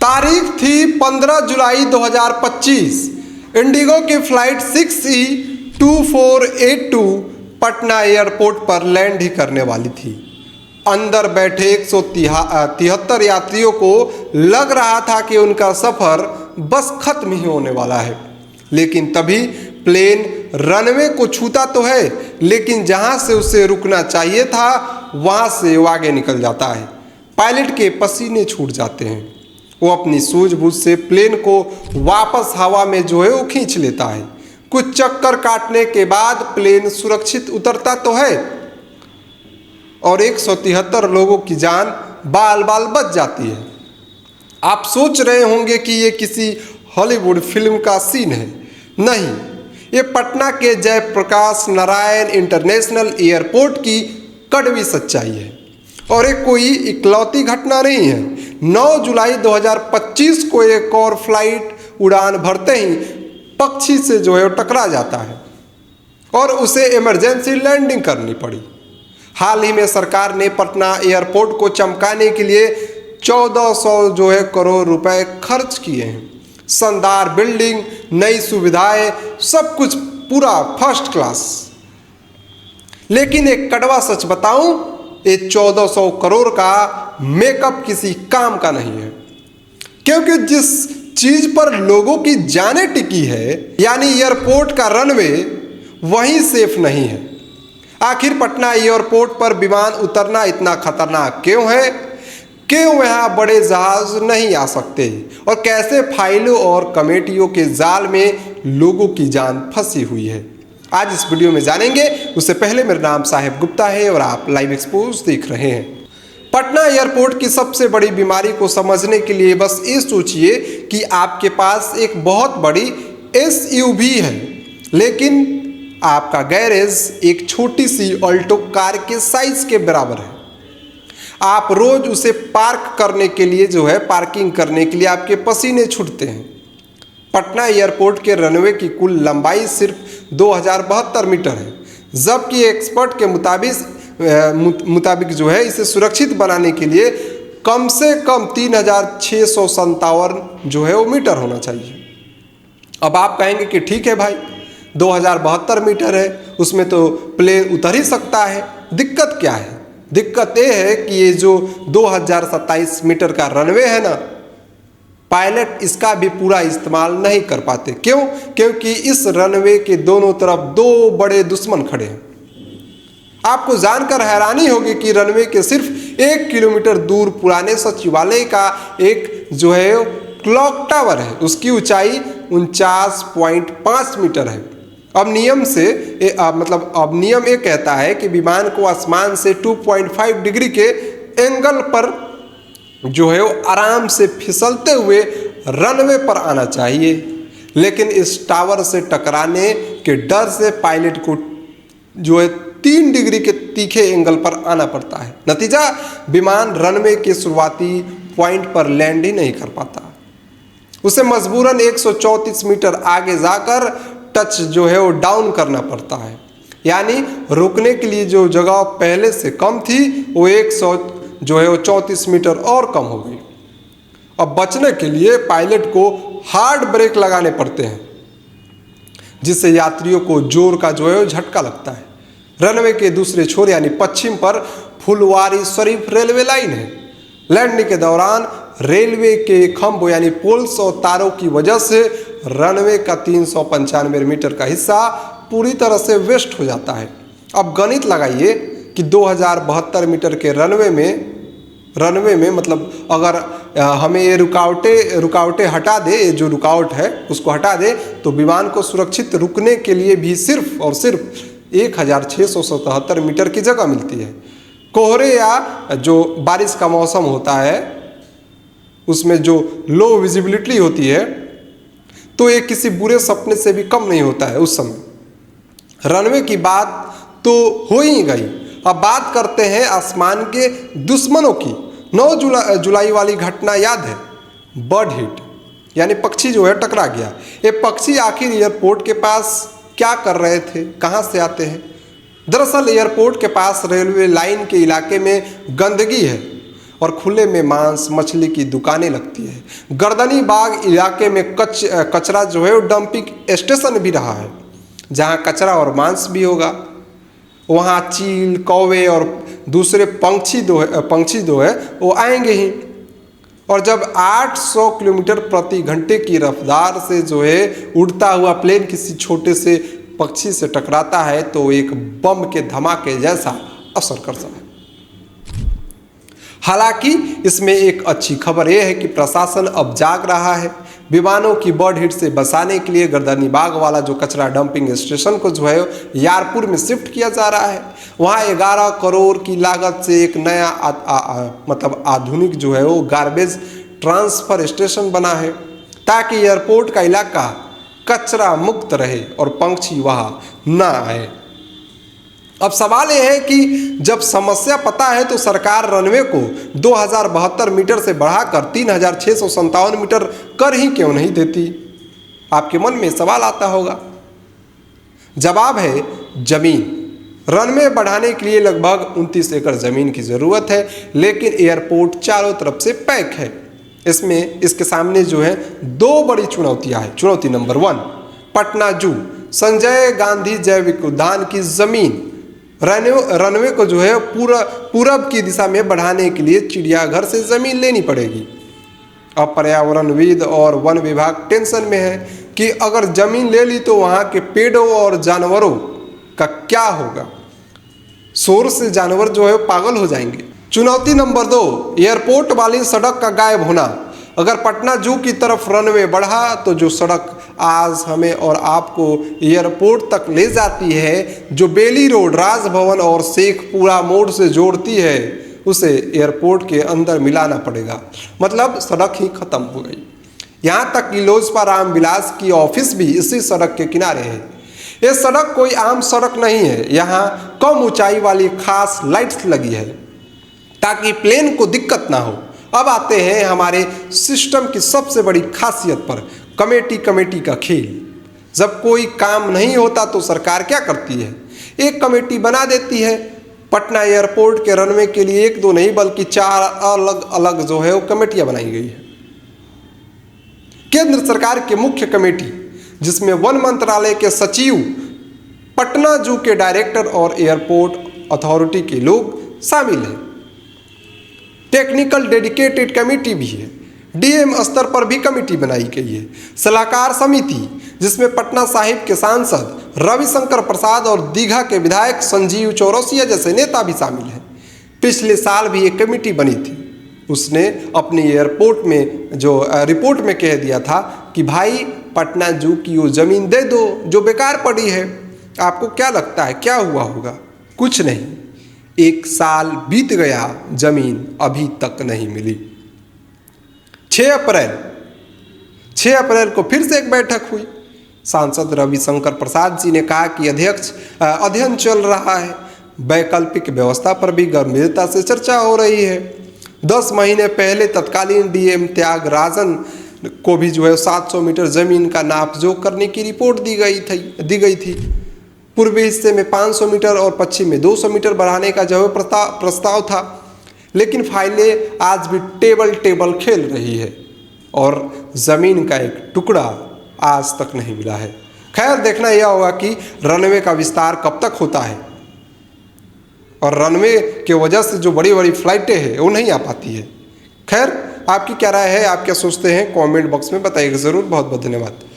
तारीख थी 15 जुलाई 2025। इंडिगो की फ्लाइट 6E2482 पटना एयरपोर्ट पर लैंड ही करने वाली थी। अंदर बैठे 173 यात्रियों को लग रहा था कि उनका सफ़र बस खत्म ही होने वाला है, लेकिन तभी प्लेन रनवे को छूता तो है, लेकिन जहां से उसे रुकना चाहिए था वहां से वो आगे निकल जाता है। पायलट के पसीने छूट जाते हैं। वो अपनी सूझबूझ से प्लेन को वापस हवा में वो खींच लेता है। कुछ चक्कर काटने के बाद प्लेन सुरक्षित उतरता तो है और 173 लोगों की जान बाल बाल बच जाती है। आप सोच रहे होंगे कि ये किसी हॉलीवुड फिल्म का सीन है। नहीं, ये पटना के जयप्रकाश नारायण इंटरनेशनल एयरपोर्ट की कड़वी सच्चाई है और एक कोई इकलौती घटना नहीं है। 9 जुलाई 2025 को एक और फ्लाइट उड़ान भरते ही पक्षी से टकरा जाता है और उसे इमरजेंसी लैंडिंग करनी पड़ी। हाल ही में सरकार ने पटना एयरपोर्ट को चमकाने के लिए 1400 करोड़ रुपए खर्च किए हैं। शानदार बिल्डिंग, नई सुविधाएं, सब कुछ पूरा फर्स्ट क्लास। लेकिन एक कड़वा सच बताऊं, ये 1400 करोड़ का मेकअप किसी काम का नहीं है, क्योंकि जिस चीज पर लोगों की जानें टिकी है, यानी एयरपोर्ट का रनवे, वहीं सेफ नहीं है। आखिर पटना एयरपोर्ट पर विमान उतरना इतना खतरनाक क्यों है? क्यों यहाँ बड़े जहाज नहीं आ सकते और कैसे फाइलों और कमेटियों के जाल में लोगों की जान फंसी हुई है, आज इस वीडियो में जानेंगे। उससे पहले मेरा नाम साहिब गुप्ता है और आप लाइव एक्सपोज देख रहे हैं। पटना एयरपोर्ट की सबसे बड़ी बीमारी को समझने के लिए बस ये सोचिए कि आपके पास एक बहुत बड़ी SUV है, लेकिन आपका गैरेज एक छोटी सी ऑल्टो कार के साइज के बराबर है। आप रोज उसे पार्क करने के लिए पार्किंग करने के लिए आपके पसीने छूटते हैं। पटना एयरपोर्ट के रनवे की कुल लंबाई सिर्फ 2072 मीटर है, जबकि एक्सपर्ट के मुताबिक इसे सुरक्षित बनाने के लिए कम से कम 3657 मीटर होना चाहिए। अब आप कहेंगे कि ठीक है भाई, 2072 मीटर है, उसमें तो प्लेन उतर ही सकता है, दिक्कत क्या है? दिक्कत ये है कि ये जो 2027 मीटर का रनवे है ना, पायलट इसका भी पूरा इस्तेमाल नहीं कर पाते। क्यों? क्योंकि इस रनवे के दोनों तरफ 2 बड़े दुश्मन खड़े हैं। आपको जानकर हैरानी होगी कि रनवे के सिर्फ 1 किलोमीटर दूर पुराने सचिवालय का एक क्लॉक टावर है। उसकी ऊंचाई 49.5 मीटर है। अब नियम ये कहता है कि विमान को आसमान से 2.5 डिग्री के एंगल पर आराम से फिसलते हुए रनवे पर आना चाहिए, लेकिन इस टावर से टकराने के डर से पायलट को 3 डिग्री के तीखे एंगल पर आना पड़ता है। नतीजा, विमान रनवे के शुरुआती पॉइंट पर लैंड ही नहीं कर पाता। उसे मजबूरन 134 मीटर आगे जाकर टच वो डाउन करना पड़ता है, यानी रुकने के लिए जो जगह पहले से कम थी वो 134 मीटर और कम हो गई। अब बचने के लिए पायलट को हार्ड ब्रेक लगाने पड़ते हैं, जिससे यात्रियों को जोर का झटका लगता है। रनवे के दूसरे छोर यानी पश्चिम पर फुलवारी शरीफ रेलवे लाइन है। लैंडिंग के दौरान रेलवे के खंभ यानी पोल्स और तारों की वजह से रनवे का 395 मीटर का हिस्सा पूरी तरह से वेस्ट हो जाता है। अब गणित लगाइए कि 2072 मीटर के रनवे में मतलब अगर हमें ये रुकावटें हटा दे, जो रुकावट है उसको हटा दे, तो विमान को सुरक्षित रुकने के लिए भी सिर्फ और सिर्फ 1677 मीटर की जगह मिलती है। कोहरे या जो बारिश का मौसम होता है उसमें जो लो विजिबिलिटी होती है, तो ये किसी बुरे सपने से भी कम नहीं होता है उस समय। रनवे की बात तो हो ही गई। अब बात करते हैं आसमान के दुश्मनों की। 9 जुलाई वाली घटना याद है? बर्ड हिट, यानी पक्षी टकरा गया। ये पक्षी आखिर एयरपोर्ट के पास क्या कर रहे थे, कहाँ से आते हैं? दरअसल एयरपोर्ट के पास रेलवे लाइन के इलाके में गंदगी है और खुले में मांस मछली की दुकानें लगती है। गर्दनी बाग इलाके में कचरा जो है वो डंपिंग स्टेशन भी रहा है, जहाँ कचरा और मांस भी होगा। वहाँ चील, कौवे और दूसरे पंछी दो है वो आएंगे ही। और जब 800 किलोमीटर प्रति घंटे की रफ्तार से जो है उड़ता हुआ प्लेन किसी छोटे से पक्षी से टकराता है तो एक बम के धमाके जैसा असर करता है। हालांकि इसमें एक अच्छी खबर यह है कि प्रशासन अब जाग रहा है। विमानों की बर्ड हिट से बचाने के लिए गर्दनी बाग वाला जो कचरा डंपिंग स्टेशन को जो है यारपुर में शिफ्ट किया जा रहा है। वहाँ 11 करोड़ की लागत से एक नया मतलब आधुनिक जो है वो गार्बेज ट्रांसफर स्टेशन बना है, ताकि एयरपोर्ट का इलाका कचरा मुक्त रहे और पंछी वहाँ ना आए। अब सवाल यह है कि जब समस्या पता है तो सरकार रनवे को 2072 मीटर से बढ़ाकर 3657 मीटर कर ही क्यों नहीं देती? आपके मन में सवाल आता होगा। जवाब है जमीन। रनवे बढ़ाने के लिए लगभग 29 एकड़ जमीन की जरूरत है, लेकिन एयरपोर्ट चारों तरफ से पैक है। इसके सामने जो है 2 बड़ी चुनौतियां हैं। चुनौती नंबर 1, पटना जू, संजय गांधी जैविक उद्यान की जमीन। रनवे को जो है पूरब की दिशा में बढ़ाने के लिए चिड़ियाघर से जमीन लेनी पड़ेगी। अब पर्यावरणविद और वन विभाग टेंशन में है कि अगर जमीन ले ली तो वहाँ के पेड़ों और जानवरों का क्या होगा। शोर से जानवर जो है पागल हो जाएंगे। चुनौती नंबर 2, एयरपोर्ट वाली सड़क का गायब होना। अगर पटना जू की तरफ रनवे बढ़ा तो जो सड़क आज हमें और आपको एयरपोर्ट तक ले जाती है, जो बेली रोड, राजभवन और शेखपुरा मोड़ से जोड़ती है, उसे एयरपोर्ट के अंदर मिलाना पड़ेगा। मतलब सड़क ही खत्म हो गई। यहाँ तक कि लोजपा रामविलास की ऑफिस भी इसी सड़क के किनारे है। ये सड़क कोई आम सड़क नहीं है। यहाँ कम ऊंचाई वाली खास लाइट्स लगी है ताकि प्लेन को दिक्कत ना हो। अब आते हैं हमारे सिस्टम की सबसे बड़ी खासियत पर, कमेटी का खेल। जब कोई काम नहीं होता तो सरकार क्या करती है? एक कमेटी बना देती है। पटना एयरपोर्ट के रनवे के लिए 1-2 नहीं बल्कि 4 अलग अलग जो है वो कमेटियां बनाई गई है। केंद्र सरकार की मुख्य कमेटी, जिसमें वन मंत्रालय के सचिव, पटना जू के डायरेक्टर और एयरपोर्ट अथॉरिटी के लोग शामिल हैं। टेक्निकल डेडिकेटेड कमेटी भी है। डीएम स्तर पर भी कमेटी बनाई गई है। सलाहकार समिति, जिसमें पटना साहिब के सांसद रविशंकर प्रसाद और दीघा के विधायक संजीव चौरसिया जैसे नेता भी शामिल हैं। पिछले साल भी एक कमेटी बनी थी। उसने अपनी एयरपोर्ट में जो रिपोर्ट में कह दिया था कि भाई पटना जू की वो जमीन दे दो जो बेकार पड़ी है। आपको क्या लगता है क्या हुआ होगा? कुछ नहीं। 1 साल बीत गया, जमीन अभी तक नहीं मिली। 6 अप्रैल को फिर से एक बैठक हुई। सांसद रविशंकर प्रसाद जी ने कहा कि अध्ययन चल रहा है। वैकल्पिक व्यवस्था पर भी गंभीरता से चर्चा हो रही है। 10 महीने पहले तत्कालीन डीएम त्यागराजन को भी जो है 700 मीटर जमीन का नापजोख करने की रिपोर्ट दी गई थी। पूर्वी हिस्से में 500 मीटर और पश्चिम में 200 मीटर बढ़ाने का जो है प्रस्ताव था, लेकिन फाइलें आज भी टेबल खेल रही है और ज़मीन का एक टुकड़ा आज तक नहीं मिला है। खैर, देखना यह होगा कि रनवे का विस्तार कब तक होता है और रनवे के वजह से जो बड़ी बड़ी फ्लाइटें हैं वो नहीं आ पाती है। खैर, आपकी क्या राय है? आप क्या सोचते हैं? कमेंट बॉक्स में बताइएगा ज़रूर। बहुत बहुत धन्यवाद।